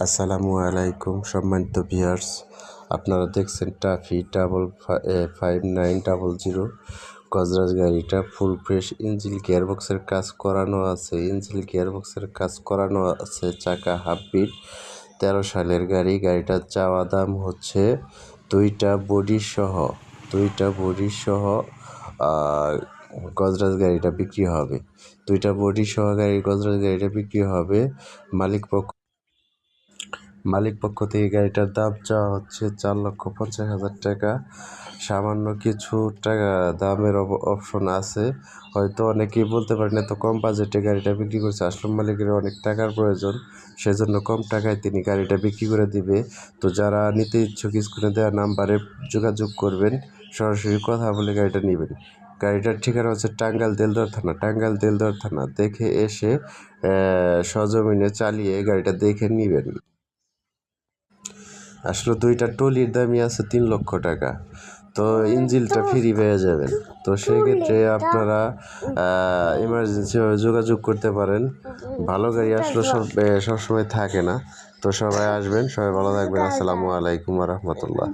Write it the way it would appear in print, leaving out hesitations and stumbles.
আসসালামু আলাইকুম সম্মানিত ভিউয়ার্স, আপনারা দেখছেন টাফি 5900 গজরাজ গাড়িটা ফুল ফ্রেশ ইঞ্জিন গিয়ারবক্সের কাজ করানো আছে। চাকা হাফ বিট 13 সালের গাড়িটার চাওয়া দাম হচ্ছে দুইটা বডি সহ গজরাজ গাড়িটা বিক্রি হবে। দুইটা বডি সহ গজরাজ গাড়িটা বিক্রি হবে। মালিক পক্ষ থেকে গাড়িটার দাম চাওয়া হচ্ছে 4,50,000 টাকা। সামান্য কিছু টাকা দামের অপশন আছে। হয়তো অনেকেই বলতে পারেন এত কম বাজেটে গাড়িটা বিক্রি করছে, আসলম মালিকের অনেক টাকার প্রয়োজন, সেজন্য কম টাকায় তিনি গাড়িটা বিক্রি করে দিবে। তো যারা নিতে ইচ্ছুক স্ক্রিনে দেওয়া নাম্বারে যোগাযোগ করবেন, সরাসরি কথা বলে গাড়িটা নেবেন। গাড়িটার ঠিকানা হচ্ছে টাঙ্গাইল দেলদুয়ার থানা। দেখে এসে সজমিনে চালিয়ে গাড়িটা দেখে নেবেন। আসলে দুইটা ট্রলির দামই আছে 3 লক্ষ টাকা। তো ইঞ্জিনটা ফ্রি পেয়ে যাবেন। তো সেক্ষেত্রে আপনারা ইমার্জেন্সিভাবে যোগাযোগ করতে পারেন। ভালো গাড়ি আসলে সবসময় থাকে না। তো সবাই আসবেন, সবাই ভালো থাকবেন। আসসালামু আলাইকুম ওয়া রাহমাতুল্লাহ।